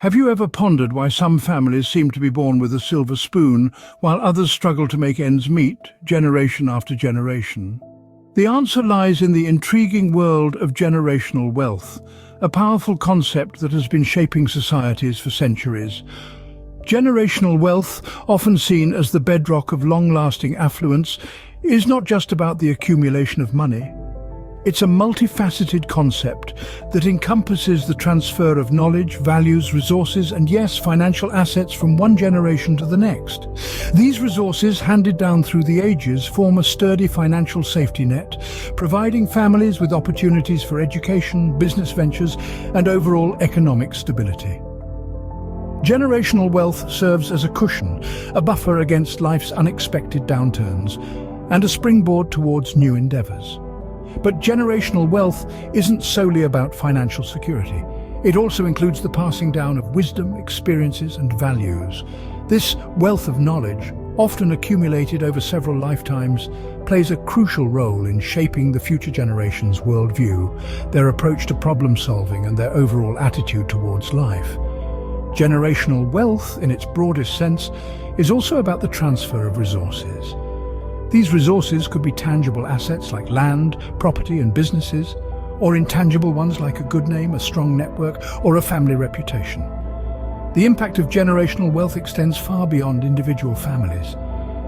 Have you ever pondered why some families seem to be born with a silver spoon, while others struggle to make ends meet, generation after generation? The answer lies in the intriguing world of generational wealth, a powerful concept that has been shaping societies for centuries. Generational wealth, often seen as the bedrock of long-lasting affluence, is not just about the accumulation of money. It's a multifaceted concept that encompasses the transfer of knowledge, values, resources, and yes, financial assets from one generation to the next. These resources, handed down through the ages, form a sturdy financial safety net, providing families with opportunities for education, business ventures, and overall economic stability. Generational wealth serves as a cushion, a buffer against life's unexpected downturns, and a springboard towards new endeavors. But generational wealth isn't solely about financial security. It also includes the passing down of wisdom, experiences, and values. This wealth of knowledge, often accumulated over several lifetimes, plays a crucial role in shaping the future generations' worldview, their approach to problem solving, and their overall attitude towards life. Generational wealth, in its broadest sense, is also about the transfer of resources. These resources could be tangible assets like land, property, and businesses, or intangible ones like a good name, a strong network, or a family reputation. The impact of generational wealth extends far beyond individual families.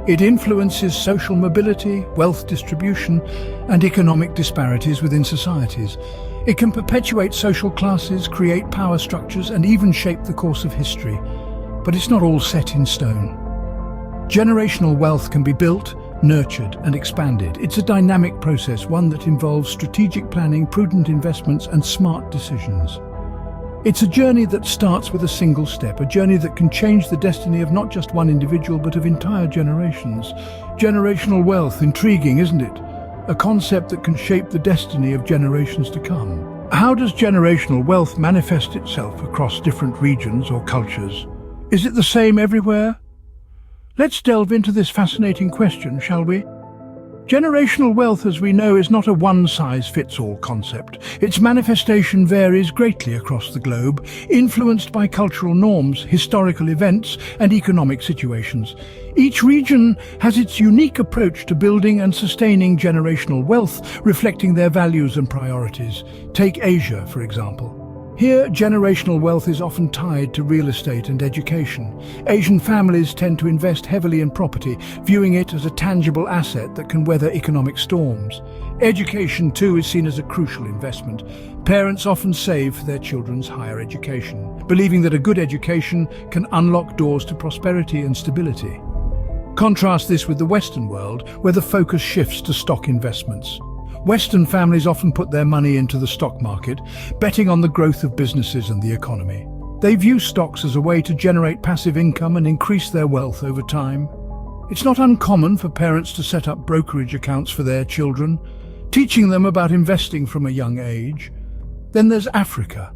It influences social mobility, wealth distribution, and economic disparities within societies. It can perpetuate social classes, create power structures, and even shape the course of history. But it's not all set in stone. Generational wealth can be built, nurtured, and expanded. It's a dynamic process, one that involves strategic planning, prudent investments, and smart decisions. It's a journey that starts with a single step, a journey that can change the destiny of not just one individual, but of entire generations. Generational wealth, intriguing, isn't it? A concept that can shape the destiny of generations to come. How does generational wealth manifest itself across different regions or cultures? Is it the same everywhere? Let's delve into this fascinating question, shall we? Generational wealth, as we know, is not a one-size-fits-all concept. Its manifestation varies greatly across the globe, influenced by cultural norms, historical events, and economic situations. Each region has its unique approach to building and sustaining generational wealth, reflecting their values and priorities. Take Asia, for example. Here, generational wealth is often tied to real estate and education. Asian families tend to invest heavily in property, viewing it as a tangible asset that can weather economic storms. Education, too, is seen as a crucial investment. Parents often save for their children's higher education, believing that a good education can unlock doors to prosperity and stability. Contrast this with the Western world, where the focus shifts to stock investments. Western families often put their money into the stock market, betting on the growth of businesses and the economy. They view stocks as a way to generate passive income and increase their wealth over time. It's not uncommon for parents to set up brokerage accounts for their children, teaching them about investing from a young age. Then there's Africa,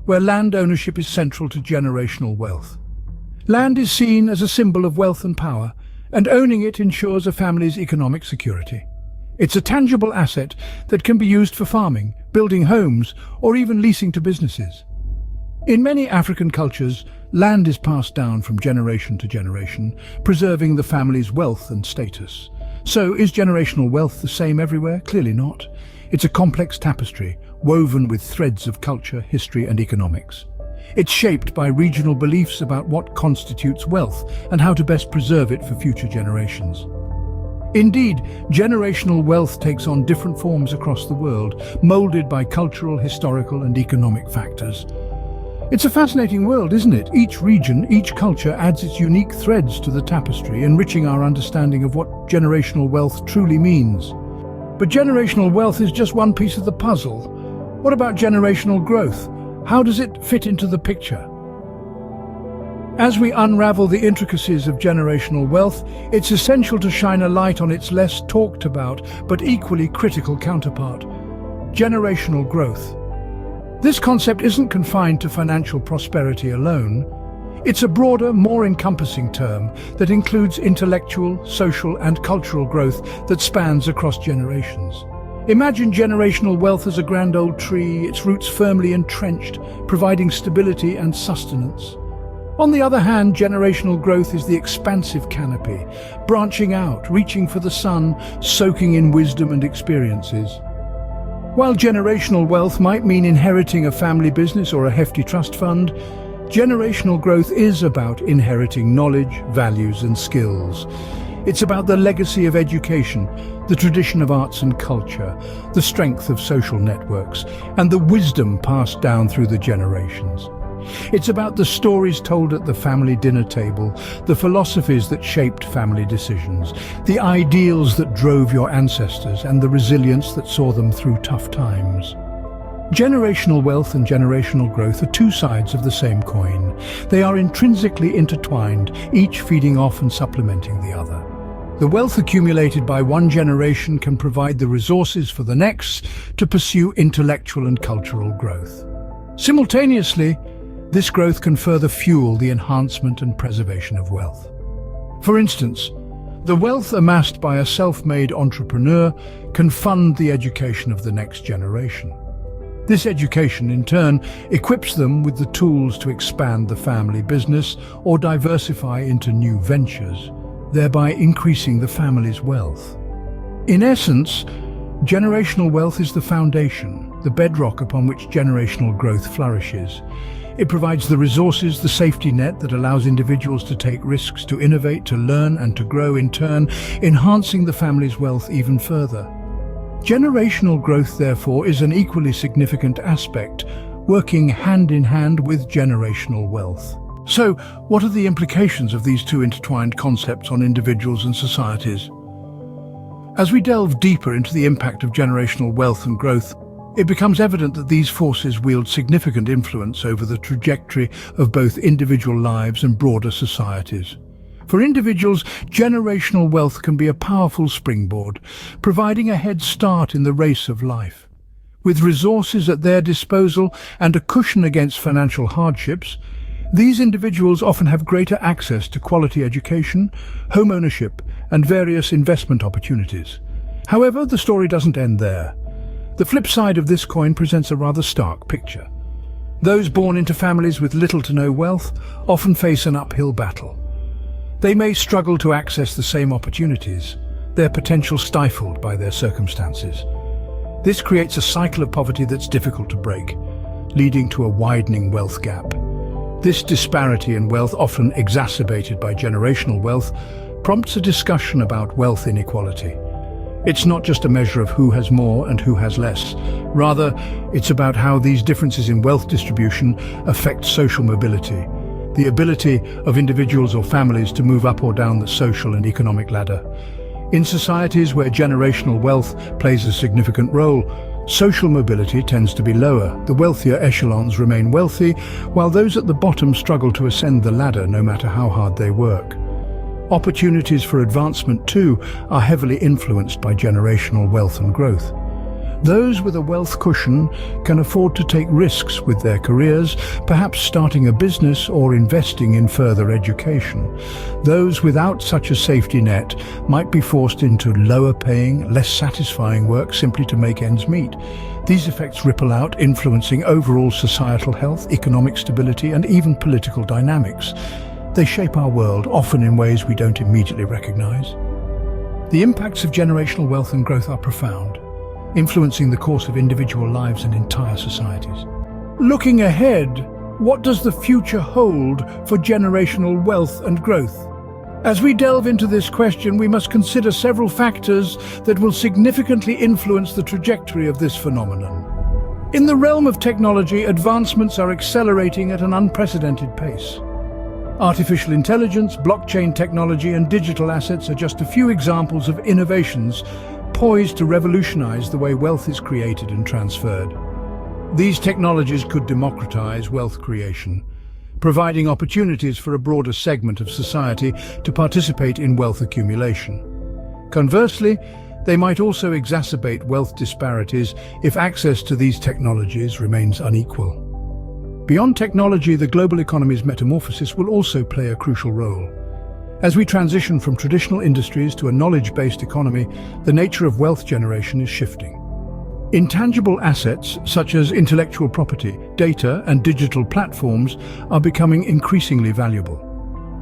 where land ownership is central to generational wealth. Land is seen as a symbol of wealth and power, and owning it ensures a family's economic security. It's a tangible asset that can be used for farming, building homes, or even leasing to businesses. In many African cultures, land is passed down from generation to generation, preserving the family's wealth and status. So, is generational wealth the same everywhere? Clearly not. It's a complex tapestry, woven with threads of culture, history, and economics. It's shaped by regional beliefs about what constitutes wealth and how to best preserve it for future generations. Indeed, generational wealth takes on different forms across the world, molded by cultural, historical, and economic factors. It's a fascinating world, isn't it? Each region, each culture adds its unique threads to the tapestry, enriching our understanding of what generational wealth truly means. But generational wealth is just one piece of the puzzle. What about generational growth? How does it fit into the picture? As we unravel the intricacies of generational wealth, it's essential to shine a light on its less talked about but equally critical counterpart: generational growth. This concept isn't confined to financial prosperity alone. It's a broader, more encompassing term that includes intellectual, social, and cultural growth that spans across generations. Imagine generational wealth as a grand old tree, its roots firmly entrenched, providing stability and sustenance. On the other hand, generational growth is the expansive canopy, branching out, reaching for the sun, soaking in wisdom and experiences. While generational wealth might mean inheriting a family business or a hefty trust fund, generational growth is about inheriting knowledge, values and skills. It's about the legacy of education, the tradition of arts and culture, the strength of social networks, and the wisdom passed down through the generations. It's about the stories told at the family dinner table, the philosophies that shaped family decisions, the ideals that drove your ancestors, and the resilience that saw them through tough times. Generational wealth and generational growth are two sides of the same coin. They are intrinsically intertwined, each feeding off and supplementing the other. The wealth accumulated by one generation can provide the resources for the next to pursue intellectual and cultural growth. Simultaneously, this growth can further fuel the enhancement and preservation of wealth. For instance, the wealth amassed by a self-made entrepreneur can fund the education of the next generation. This education, in turn, equips them with the tools to expand the family business or diversify into new ventures, thereby increasing the family's wealth. In essence, generational wealth is the foundation, the bedrock upon which generational growth flourishes. It provides the resources, the safety net that allows individuals to take risks, to innovate, to learn and to grow, in turn, enhancing the family's wealth even further. Generational growth, therefore, is an equally significant aspect, working hand in hand with generational wealth. So, what are the implications of these two intertwined concepts on individuals and societies? As we delve deeper into the impact of generational wealth and growth, it becomes evident that these forces wield significant influence over the trajectory of both individual lives and broader societies. For individuals, generational wealth can be a powerful springboard, providing a head start in the race of life. With resources at their disposal and a cushion against financial hardships, these individuals often have greater access to quality education, home ownership, and various investment opportunities. However, the story doesn't end there. The flip side of this coin presents a rather stark picture. Those born into families with little to no wealth often face an uphill battle. They may struggle to access the same opportunities, their potential stifled by their circumstances. This creates a cycle of poverty that's difficult to break, leading to a widening wealth gap. This disparity in wealth, often exacerbated by generational wealth, prompts a discussion about wealth inequality. It's not just a measure of who has more and who has less. Rather, it's about how these differences in wealth distribution affect social mobility, the ability of individuals or families to move up or down the social and economic ladder. In societies where generational wealth plays a significant role, social mobility tends to be lower. The wealthier echelons remain wealthy, while those at the bottom struggle to ascend the ladder no matter how hard they work. Opportunities for advancement, too, are heavily influenced by generational wealth and growth. Those with a wealth cushion can afford to take risks with their careers, perhaps starting a business or investing in further education. Those without such a safety net might be forced into lower-paying, less satisfying work simply to make ends meet. These effects ripple out, influencing overall societal health, economic stability, and even political dynamics. They shape our world, often in ways we don't immediately recognize. The impacts of generational wealth and growth are profound, influencing the course of individual lives and entire societies. Looking ahead, what does the future hold for generational wealth and growth? As we delve into this question, we must consider several factors that will significantly influence the trajectory of this phenomenon. In the realm of technology, advancements are accelerating at an unprecedented pace. Artificial intelligence, blockchain technology, and digital assets are just a few examples of innovations poised to revolutionize the way wealth is created and transferred. These technologies could democratize wealth creation, providing opportunities for a broader segment of society to participate in wealth accumulation. Conversely, they might also exacerbate wealth disparities if access to these technologies remains unequal. Beyond technology, the global economy's metamorphosis will also play a crucial role. As we transition from traditional industries to a knowledge-based economy, the nature of wealth generation is shifting. Intangible assets such as intellectual property, data, and digital platforms are becoming increasingly valuable.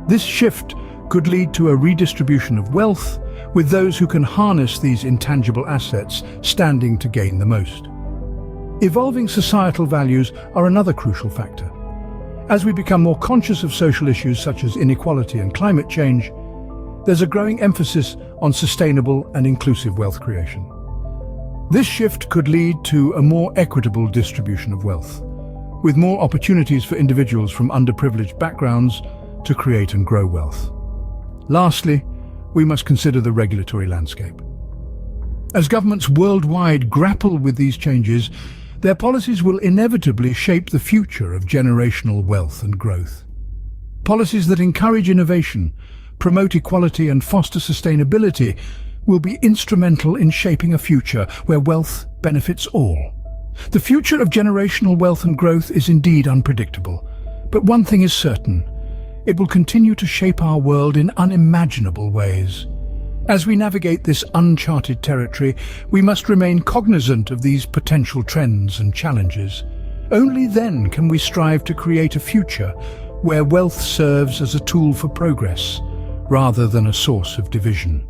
This shift could lead to a redistribution of wealth, with those who can harness these intangible assets standing to gain the most. Evolving societal values are another crucial factor. As we become more conscious of social issues such as inequality and climate change, there's a growing emphasis on sustainable and inclusive wealth creation. This shift could lead to a more equitable distribution of wealth, with more opportunities for individuals from underprivileged backgrounds to create and grow wealth. Lastly, we must consider the regulatory landscape. As governments worldwide grapple with these changes, their policies will inevitably shape the future of generational wealth and growth. Policies that encourage innovation, promote equality and foster sustainability will be instrumental in shaping a future where wealth benefits all. The future of generational wealth and growth is indeed unpredictable, but one thing is certain: it will continue to shape our world in unimaginable ways. As we navigate this uncharted territory, we must remain cognizant of these potential trends and challenges. Only then can we strive to create a future where wealth serves as a tool for progress rather than a source of division.